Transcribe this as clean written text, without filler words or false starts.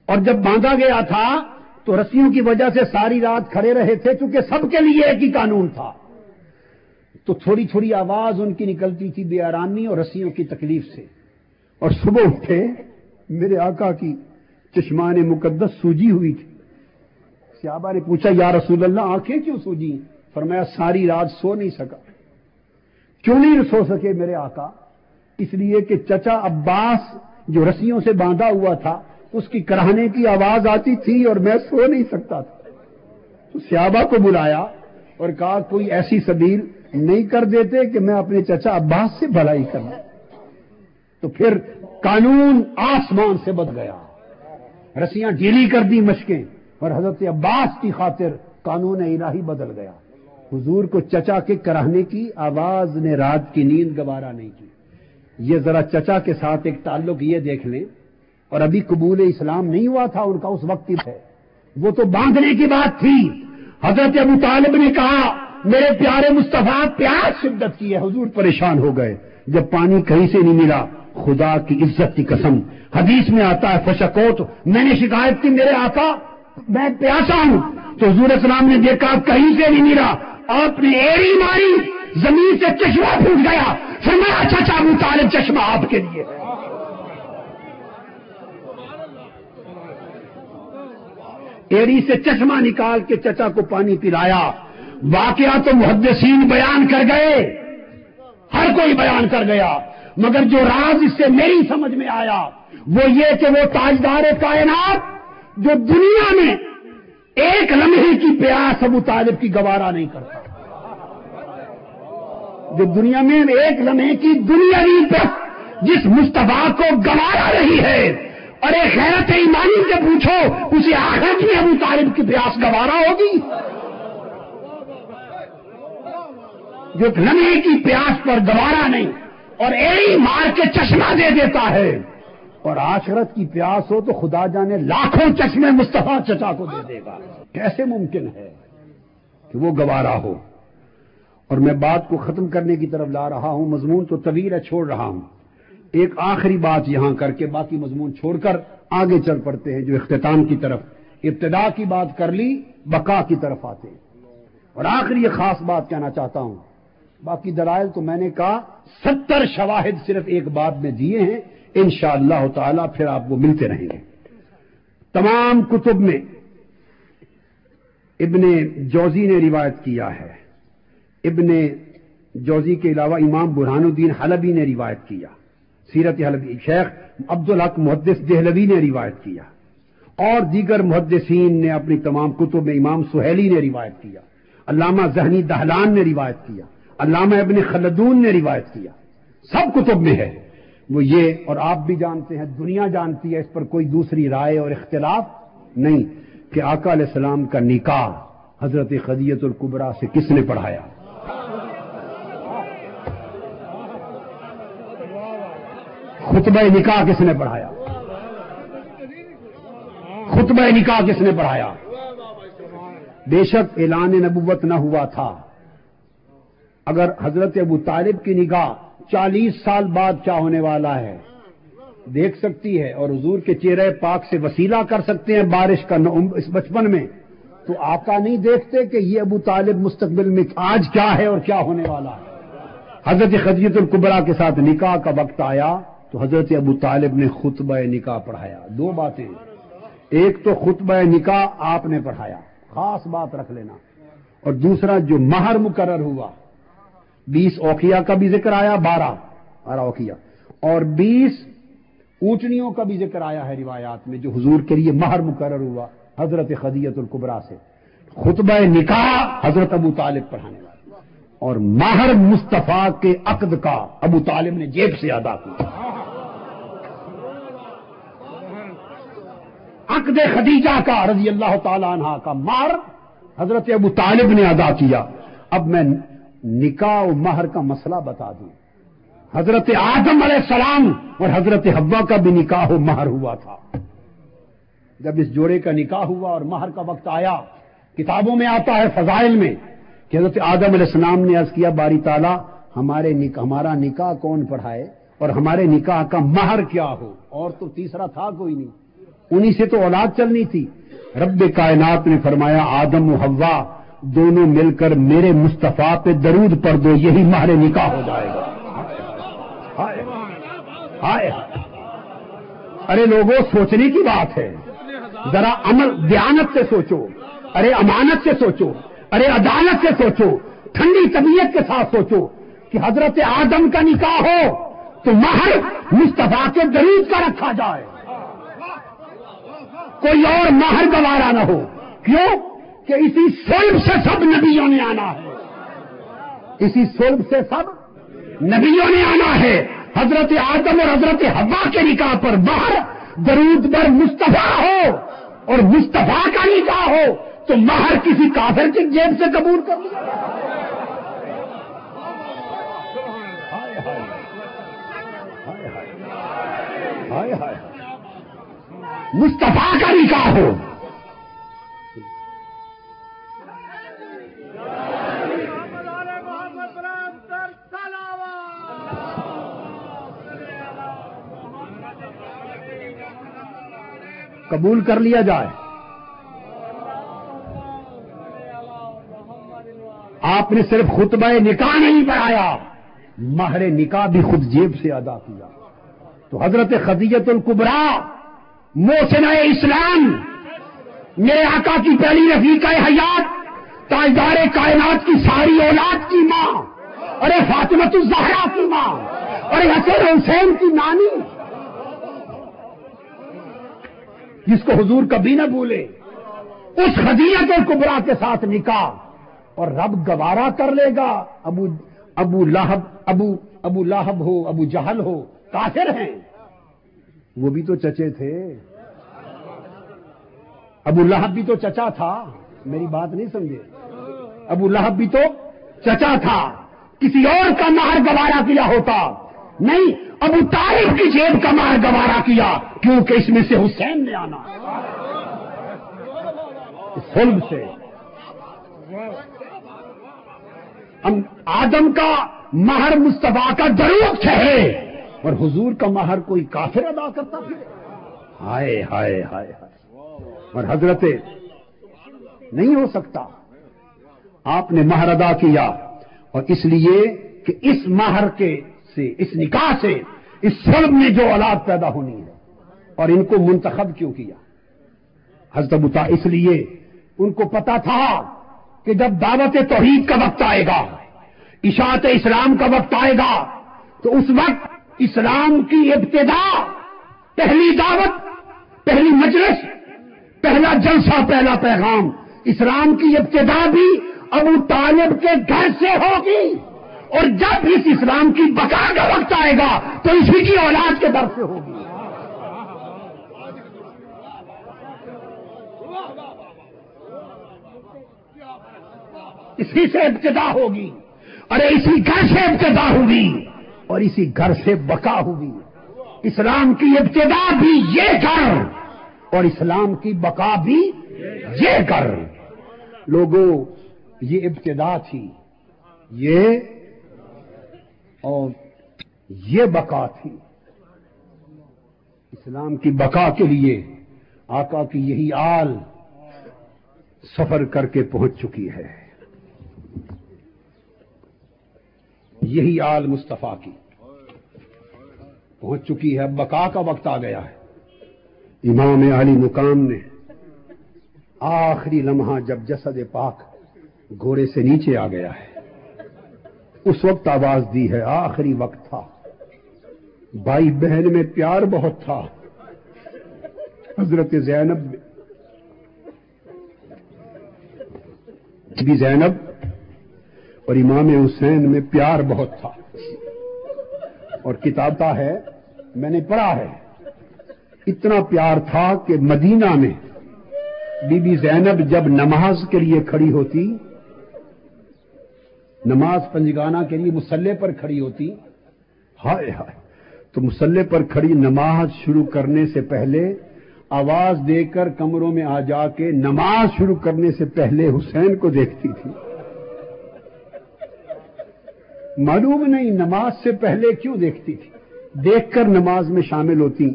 اور جب باندھا گیا تھا تو رسیوں کی وجہ سے ساری رات کھڑے رہے تھے، چونکہ سب کے لیے ایک ہی قانون تھا، تو تھوڑی تھوڑی آواز ان کی نکلتی تھی بے آرامی اور رسیوں کی تکلیف سے، اور صبح اٹھے میرے آقا کی چشمان مقدس سوجی ہوئی تھی۔ صحابہ نے پوچھا یا رسول اللہ آنکھیں کیوں سوجی؟ فرمایا ساری رات سو نہیں سکا۔ کیوں نہیں سو سکے میرے آقا؟ اس لیے کہ چچا عباس جو رسیوں سے باندھا ہوا تھا اس کی کراہنے کی آواز آتی تھی اور میں سو نہیں سکتا تھا۔ تو صحابہ کو بلایا اور کہا کوئی ایسی سبیل نہیں کر دیتے کہ میں اپنے چچا عباس سے بھلائی کروں؟ تو پھر قانون آسمان سے بد گیا، رسیاں ڈھیلی کر دی مشکیں، اور حضرت عباس کی خاطر قانون الہی بدل گیا۔ حضور کو چچا کے کراہنے کی آواز نے رات کی نیند گوارا نہیں کی۔ یہ ذرا چچا کے ساتھ ایک تعلق یہ دیکھ لیں، اور ابھی قبول اسلام نہیں ہوا تھا ان کا اس وقت کی ہے، وہ تو باندھنے کی بات تھی۔ حضرت ابو طالب نے کہا میرے پیارے مصطفیٰ پیاس شدت کی ہے، حضور پریشان ہو گئے، جب پانی کہیں سے نہیں ملا، خدا کی عزت کی قسم حدیث میں آتا ہے فشکوت، میں نے شکایت کی میرے آقا میں پیاسا ہوں، تو حضور اسلام نے دیکھا کہیں سے نہیں ملا، آپ نے ایڑی ماری، زمین سے چشمہ پھوٹ گیا، فرمایا چچا ابو طالب چشمہ آپ کے لیے ہے۔ ایڑی سے چشمہ نکال کے چچا کو پانی پلایا۔ واقعہ تو محدثین بیان کر گئے، ہر کوئی بیان کر گیا، مگر جو راز اس سے میری سمجھ میں آیا وہ یہ کہ وہ تاجدار کائنات جو دنیا میں ایک لمحے کی پیاس ابو طالب کی گوارا نہیں کرتا، جو دنیا میں ایک لمحے کی دنیاوی پیاس جس مصطفیٰ کو گوارا رہی ہے، اور ایک غیرت ایمانی سے پوچھو اسے آخرت میں ابو طالب کی پیاس گوارا ہوگی؟ جو ایک لمحے کی پیاس پر گوارا نہیں اور ایڑی مار کے چشمہ دے دیتا ہے، اور آخرت کی پیاس ہو تو خدا جانے لاکھوں چشمے مصطفیٰ چچا کو دے دے گا، کیسے ممکن ہے کہ وہ گوارا ہو؟ اور میں بات کو ختم کرنے کی طرف لا رہا ہوں، مضمون تو طویل ہے، چھوڑ رہا ہوں، ایک آخری بات یہاں کر کے باقی مضمون چھوڑ کر آگے چل پڑتے ہیں جو اختتام کی طرف، ابتدا کی بات کر لی، بقا کی طرف آتے ہیں۔ اور آخری یہ خاص بات کہنا چاہتا ہوں، باقی دلائل تو میں نے کہا 70 شواہد صرف ایک بات میں دیے ہیں، انشاءاللہ تعالی پھر آپ کو ملتے رہیں گے۔ تمام کتب میں ابن جوزی نے روایت کیا ہے، ابن جوزی کے علاوہ امام برہان الدین حلبی نے روایت کیا، سیرت حلبی، شیخ عبدالحق محدث دہلوی نے روایت کیا، اور دیگر محدثین نے اپنی تمام کتب میں، امام سہیلی نے روایت کیا، علامہ ذہنی دہلان نے روایت کیا، علامہ ابن خلدون نے روایت کیا، سب کتب میں ہے وہ یہ، اور آپ بھی جانتے ہیں، دنیا جانتی ہے، اس پر کوئی دوسری رائے اور اختلاف نہیں کہ آقا علیہ السلام کا نکاح حضرت خدیجہ الکبریٰ سے کس نے پڑھایا؟ خطبہ نکاح کس نے پڑھایا؟ خطبہ نکاح کس نے پڑھایا؟ بے شک اعلان نبوت نہ ہوا تھا، اگر حضرت ابو طالب کی نگاہ 40 سال بعد کیا ہونے والا ہے دیکھ سکتی ہے، اور حضور کے چہرے پاک سے وسیلہ کر سکتے ہیں بارش کا اس بچپن میں، تو آقا نہیں دیکھتے کہ یہ ابو طالب مستقبل میں آج کیا ہے اور کیا ہونے والا ہے؟ حضرت خدیجہ الکبریٰ کے ساتھ نکاح کا وقت آیا تو حضرت ابو طالب نے خطبہ نکاح پڑھایا۔ دو باتیں، ایک تو خطبہ نکاح آپ نے پڑھایا، خاص بات رکھ لینا، اور دوسرا جو مہر مقرر ہوا، 20 اوقیہ کا بھی ذکر آیا، 12 اوقیہ، اور 20 اونٹنیوں کا بھی ذکر آیا ہے روایات میں، جو حضور کے لیے مہر مقرر ہوا حضرت خدیجہ الکبریٰ سے۔ خطبہ نکاح حضرت ابو طالب پڑھانے والے، اور مہر مصطفیٰ کے عقد کا ابو طالب نے جیب سے ادا کیا۔ عقد خدیجہ کا رضی اللہ تعالی عنہ کا مہر حضرت ابو طالب نے ادا کیا۔ اب میں نکاح و مہر کا مسئلہ بتا دوں، حضرت آدم علیہ السلام اور حضرت حوا کا بھی نکاح و مہر ہوا تھا۔ جب اس جوڑے کا نکاح ہوا اور مہر کا وقت آیا، کتابوں میں آتا ہے فضائل میں کہ حضرت آدم علیہ السلام نے عرض کیا باری تعالیٰ ہمارا نکاح کون پڑھائے اور ہمارے نکاح کا مہر کیا ہو، اور تو تیسرا تھا کوئی نہیں۔ انہی سے تو اولاد چلنی تھی. رب کائنات نے فرمایا آدم و حوا دونوں مل کر میرے مصطفیٰ پہ درود پڑھ دو, یہی مہر نکاح ہو جائے گا. ہائے ہائے, ارے لوگوں سوچنے کی بات ہے, ذرا عمل دیانت سے سوچو, ارے امانت سے سوچو, ارے عدالت سے سوچو, ٹھنڈی طبیعت کے ساتھ سوچو کہ حضرت آدم کا نکاح ہو تو مہر مصطفیٰ کے درود کا رکھا جائے, کوئی اور مہر گوارا نہ ہو. کیوں کہ اسی صلب سے سب نبیوں نے آنا ہے, اسی صلب سے سب نبیوں نے آنا ہے. حضرت آدم اور حضرت حوا کے نکاح پر مہر درود بر مصطفیٰ ہو اور مصطفیٰ کا نکاح ہو تو مہر کسی کافر کی جیب سے قبول کر لیا. مصطفیٰ کا نکاح ہو. قبول کر لیا جائے. آپ نے صرف خطبہ نکاح نہیں پڑھایا, مہر نکاح بھی خود جیب سے ادا کیا. تو حضرت خدیجہ الکبریٰ محسنہ اسلام, میرے آقا کی پہلی رفیقہ حیات, تاجدار کائنات کی ساری اولاد کی ماں, ارے فاطمہ الزہرا کی ماں, ارے حسن حسین کی نانی, جس کو حضور کبھی نہ بھولے, اس خدیجہ الکبریٰ کے ساتھ نکاح, اور رب گوارا کر لے گا. ابو لہب ہو, ابو جہل ہو, کافر ہیں, وہ بھی تو چچے تھے. ابو لہب بھی تو چچا تھا, میری بات نہیں سمجھے, ابو لہب بھی تو چچا تھا. کسی اور کا مہر گوارا کیا ہوتا نہیں, ابو طالب کی جیب کا مہر گوارا کیا, کیونکہ اس میں سے حسین نے آنا صلب سے. آدم کا مہر مصطفیٰ کا درود ہے اور حضور کا مہر کوئی کافر ادا کرتا پھر. ہائے ہائے ہائے ہائے. اور حضرت نہیں ہو سکتا, آپ نے مہر ادا کیا, اور اس لیے کہ اس مہر کے سے, اس نکاح سے, اس صلب میں جو اولاد پیدا ہونی ہے, اور ان کو منتخب کیوں کیا حضرت ابو طالب؟ اس لیے ان کو پتا تھا کہ جب دعوت توحید کا وقت آئے گا, اشاعت اسلام کا وقت آئے گا, تو اس وقت اسلام کی ابتدا, پہلی دعوت, پہلی مجلس, پہلا جلسہ, پہلا پیغام, اسلام کی ابتدا بھی ابو طالب کے گھر سے ہوگی, اور جب اس اسلام کی بقا کا وقت آئے گا تو اسی کی اولاد کے در سے ہوگی. اسی سے ابتدا ہوگی, ارے اسی گھر سے ابتدا ہوگی, اور اسی گھر سے بقا ہوگی. اسلام کی ابتدا بھی یہ گھر, اور اسلام کی بقا بھی یہ گھر. لوگوں, یہ ابتدا تھی, یہ اور یہ بقا تھی. اسلام کی بقا کے لیے آقا کی یہی آل سفر کر کے پہنچ چکی ہے, یہی آل مصطفیٰ کی پہنچ چکی ہے. اب بقا کا وقت آ گیا ہے. امام علی مقام نے آخری لمحہ جب جسد پاک گھوڑے سے نیچے آ گیا ہے, اس وقت آواز دی ہے. آخری وقت تھا, بھائی بہن میں پیار بہت تھا. حضرت زینب بھی زینب اور امام حسین میں پیار بہت تھا, اور کتاب کا ہے, میں نے پڑھا ہے, اتنا پیار تھا کہ مدینہ میں بی بی زینب جب نماز کے لیے کھڑی ہوتی, نماز پنجگانہ کے لیے مصلی پر کھڑی ہوتی, ہائے ہائے, تو مصلی پر کھڑی نماز شروع کرنے سے پہلے آواز دے کر کمروں میں آ جا کے نماز شروع کرنے سے پہلے حسین کو دیکھتی تھی. معلوم نہیں نماز سے پہلے کیوں دیکھتی تھی, دیکھ کر نماز میں شامل ہوتی.